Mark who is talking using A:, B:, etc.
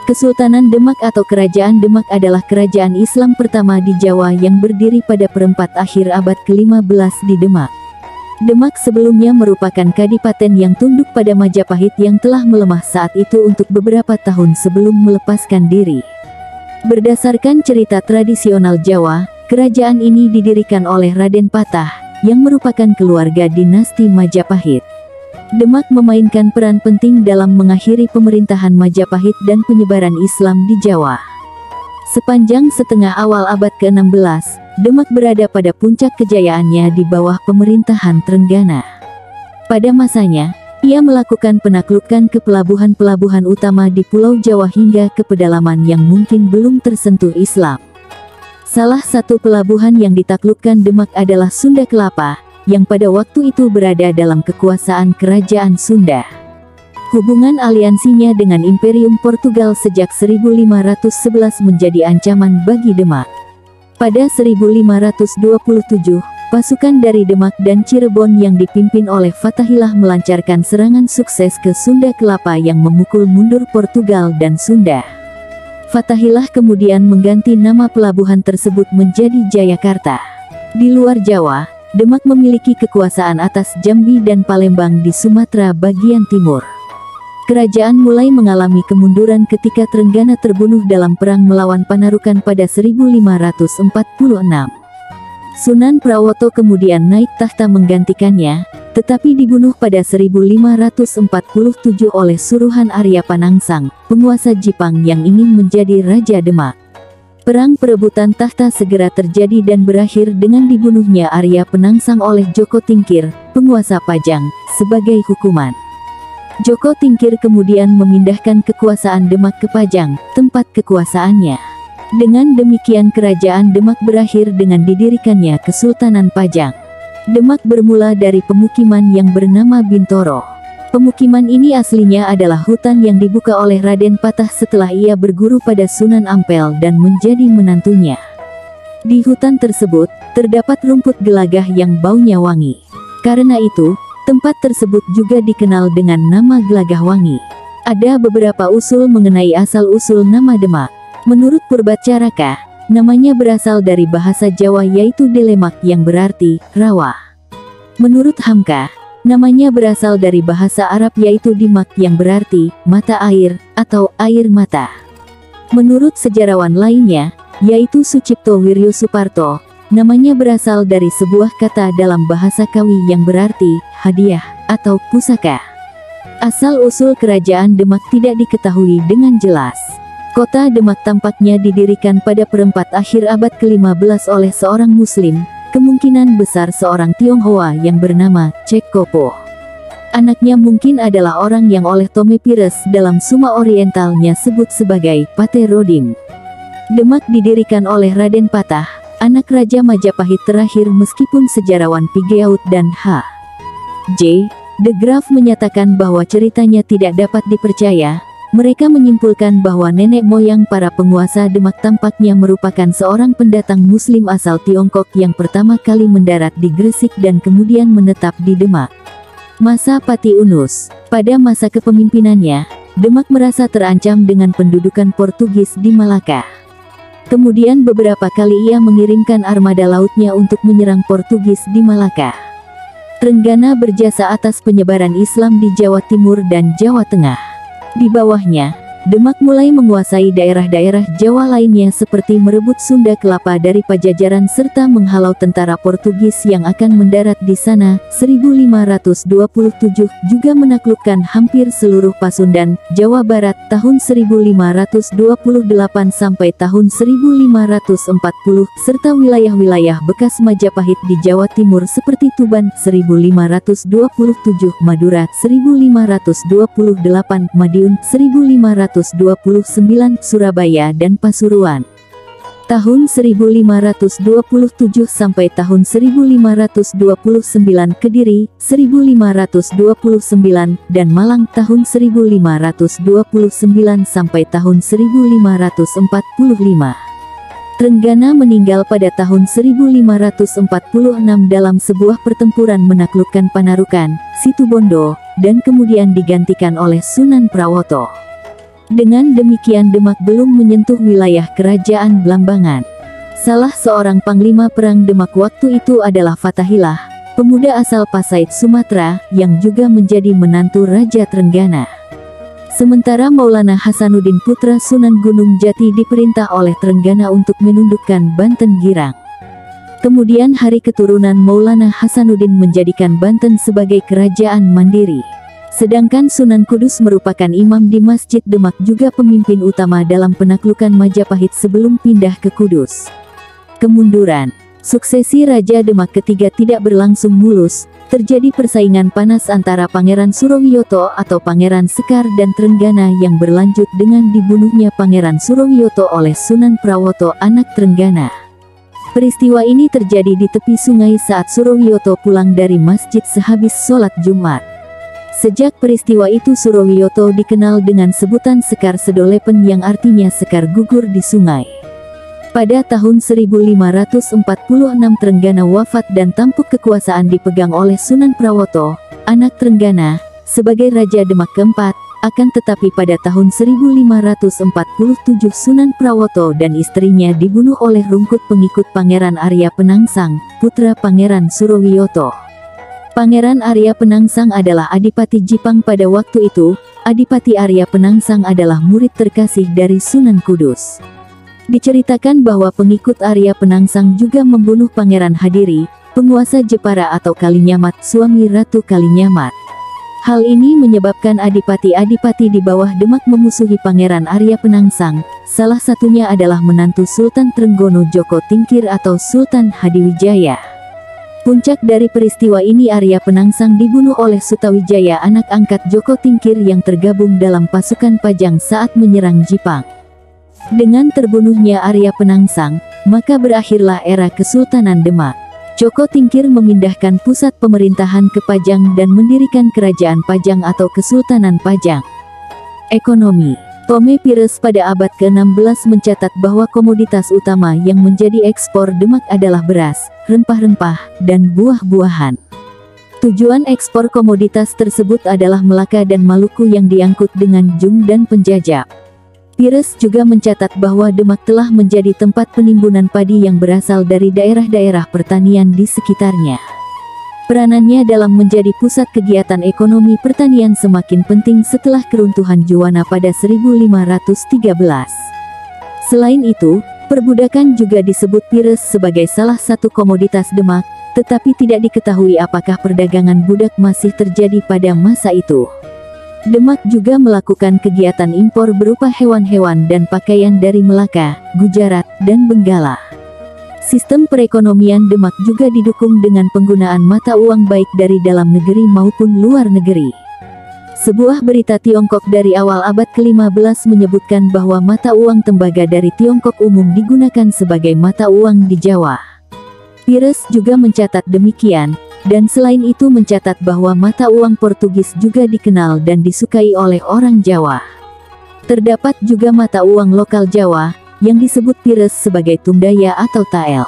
A: Kesultanan Demak atau Kerajaan Demak adalah kerajaan Islam pertama di Jawa yang berdiri pada perempat akhir abad ke-15 di Demak. Demak sebelumnya merupakan kadipaten yang tunduk pada Majapahit yang telah melemah saat itu untuk beberapa tahun sebelum melepaskan diri. Berdasarkan cerita tradisional Jawa, kerajaan ini didirikan oleh Raden Patah, yang merupakan keluarga dinasti Majapahit. Demak memainkan peran penting dalam mengakhiri pemerintahan Majapahit dan penyebaran Islam di Jawa. Sepanjang setengah awal abad ke-16, Demak berada pada puncak kejayaannya di bawah pemerintahan Trenggana. Pada masanya, ia melakukan penaklukan ke pelabuhan-pelabuhan utama di Pulau Jawa hingga ke pedalaman yang mungkin belum tersentuh Islam. Salah satu pelabuhan yang ditaklukkan Demak adalah Sunda Kelapa, yang pada waktu itu berada dalam kekuasaan Kerajaan Sunda. Hubungan aliansinya dengan Imperium Portugal sejak 1511 menjadi ancaman bagi Demak. Pada 1527, pasukan dari Demak dan Cirebon yang dipimpin oleh Fathahillah melancarkan serangan sukses ke Sunda Kelapa yang memukul mundur Portugal dan Sunda. Fathahillah kemudian mengganti nama pelabuhan tersebut menjadi Jayakarta. Di luar Jawa, Demak memiliki kekuasaan atas Jambi dan Palembang di Sumatera bagian timur. Kerajaan mulai mengalami kemunduran ketika Trenggana terbunuh dalam perang melawan Panarukan pada 1546. Sunan Prawoto kemudian naik tahta menggantikannya, tetapi dibunuh pada 1547 oleh suruhan Arya Panangsang, penguasa Jipang yang ingin menjadi Raja Demak. Perang perebutan tahta segera terjadi dan berakhir dengan dibunuhnya Arya Penangsang oleh Joko Tingkir, penguasa Pajang, sebagai hukuman. Joko Tingkir kemudian memindahkan kekuasaan Demak ke Pajang, tempat kekuasaannya. Dengan demikian kerajaan Demak berakhir dengan didirikannya Kesultanan Pajang. Demak bermula dari pemukiman yang bernama Bintoro. Pemukiman ini aslinya adalah hutan yang dibuka oleh Raden Patah setelah ia berguru pada Sunan Ampel dan menjadi menantunya. Di hutan tersebut, terdapat rumput gelagah yang baunya wangi. Karena itu, tempat tersebut juga dikenal dengan nama Gelagah Wangi. Ada beberapa usul mengenai asal-usul nama Demak. Menurut Purbacaraka, namanya berasal dari bahasa Jawa yaitu Delemak yang berarti rawa. Menurut Hamka, namanya berasal dari bahasa Arab yaitu Dimak yang berarti mata air atau air mata. Menurut sejarawan lainnya, yaitu Sucipto Wiryo Suparto, namanya berasal dari sebuah kata dalam bahasa Kawi yang berarti hadiah atau pusaka. Asal-usul kerajaan Demak tidak diketahui dengan jelas. Kota Demak tampaknya didirikan pada perempat akhir abad ke-15 oleh seorang Muslim, kemungkinan besar seorang Tionghoa yang bernama Cek Kopo. Anaknya mungkin adalah orang yang oleh Tome Pires dalam Suma Orientalnya sebut sebagai Pate Rodim. Demak didirikan oleh Raden Patah, anak Raja Majapahit terakhir meskipun sejarawan Pigeaut dan H.J. de Graaf menyatakan bahwa ceritanya tidak dapat dipercaya. Mereka menyimpulkan bahwa nenek moyang para penguasa Demak tampaknya merupakan seorang pendatang Muslim asal Tiongkok yang pertama kali mendarat di Gresik dan kemudian menetap di Demak. Masa Pati Unus. Pada masa kepemimpinannya, Demak merasa terancam dengan pendudukan Portugis di Malaka. Kemudian beberapa kali ia mengirimkan armada lautnya untuk menyerang Portugis di Malaka. Trenggana berjasa atas penyebaran Islam di Jawa Timur dan Jawa Tengah. Di bawahnya, Demak mulai menguasai daerah-daerah Jawa lainnya seperti merebut Sunda Kelapa dari Pajajaran serta menghalau tentara Portugis yang akan mendarat di sana. 1527 juga menaklukkan hampir seluruh Pasundan, Jawa Barat tahun 1528 sampai tahun 1540, serta wilayah-wilayah bekas Majapahit di Jawa Timur seperti Tuban 1527, Madura 1528, Madiun 1529, Surabaya dan Pasuruan. Tahun 1527 sampai tahun 1529 Kediri, 1529 dan Malang tahun 1529 sampai tahun 1545. Trenggana meninggal pada tahun 1546 dalam sebuah pertempuran menaklukkan Panarukan, Situbondo, dan kemudian digantikan oleh Sunan Prawoto. Dengan demikian Demak belum menyentuh wilayah kerajaan Blambangan. Salah seorang panglima perang Demak waktu itu adalah Fatahillah, pemuda asal Pasaid Sumatera, yang juga menjadi menantu Raja Trenggana. Sementara Maulana Hasanuddin putra Sunan Gunung Jati diperintah oleh Trenggana untuk menundukkan Banten Girang. Kemudian hari keturunan Maulana Hasanuddin menjadikan Banten sebagai kerajaan mandiri. Sedangkan Sunan Kudus merupakan imam di Masjid Demak, juga pemimpin utama dalam penaklukan Majapahit sebelum pindah ke Kudus. Kemunduran suksesi Raja Demak ketiga tidak berlangsung mulus, terjadi persaingan panas antara Pangeran Surowiyoto atau Pangeran Sekar dan Trenggana yang berlanjut dengan dibunuhnya Pangeran Surowiyoto oleh Sunan Prawoto anak Trenggana. Peristiwa ini terjadi di tepi sungai saat Surowiyoto pulang dari masjid sehabis sholat Jumat. Sejak peristiwa itu Surowiyoto dikenal dengan sebutan Sekar Sedolepen yang artinya sekar gugur di sungai. Pada tahun 1546 Trenggana wafat dan tampuk kekuasaan dipegang oleh Sunan Prawoto, anak Trenggana, sebagai Raja Demak keempat. Akan tetapi pada tahun 1547 Sunan Prawoto dan istrinya dibunuh oleh rungkut pengikut Pangeran Arya Penangsang, putra Pangeran Surowiyoto. Pangeran Arya Penangsang adalah Adipati Jipang pada waktu itu. Adipati Arya Penangsang adalah murid terkasih dari Sunan Kudus. Diceritakan bahwa pengikut Arya Penangsang juga membunuh Pangeran Hadiri, penguasa Jepara atau Kalinyamat, suami Ratu Kalinyamat. Hal ini menyebabkan adipati-adipati di bawah Demak memusuhi Pangeran Arya Penangsang. Salah satunya adalah menantu Sultan Trenggono Joko Tingkir atau Sultan Hadiwijaya. Puncak dari peristiwa ini Arya Penangsang dibunuh oleh Sutawijaya anak angkat Joko Tingkir yang tergabung dalam pasukan Pajang saat menyerang Jipang. Dengan terbunuhnya Arya Penangsang, maka berakhirlah era Kesultanan Demak. Joko Tingkir memindahkan pusat pemerintahan ke Pajang dan mendirikan Kerajaan Pajang atau Kesultanan Pajang. Ekonomi. Tome Pires pada abad ke-16 mencatat bahwa komoditas utama yang menjadi ekspor Demak adalah beras, rempah-rempah, dan buah-buahan. Tujuan ekspor komoditas tersebut adalah Melaka dan Maluku yang diangkut dengan jung dan penjajah. Pires juga mencatat bahwa Demak telah menjadi tempat penimbunan padi yang berasal dari daerah-daerah pertanian di sekitarnya. Peranannya dalam menjadi pusat kegiatan ekonomi pertanian semakin penting setelah keruntuhan Juwana pada 1513. Selain itu, perbudakan juga disebut Pires sebagai salah satu komoditas Demak, tetapi tidak diketahui apakah perdagangan budak masih terjadi pada masa itu. Demak juga melakukan kegiatan impor berupa hewan-hewan dan pakaian dari Melaka, Gujarat, dan Benggala. Sistem perekonomian Demak juga didukung dengan penggunaan mata uang baik dari dalam negeri maupun luar negeri. Sebuah berita Tiongkok dari awal abad ke-15 menyebutkan bahwa mata uang tembaga dari Tiongkok umum digunakan sebagai mata uang di Jawa. Pires juga mencatat demikian, dan selain itu mencatat bahwa mata uang Portugis juga dikenal dan disukai oleh orang Jawa. Terdapat juga mata uang lokal Jawa, yang disebut Pires sebagai Tundaya atau Tael.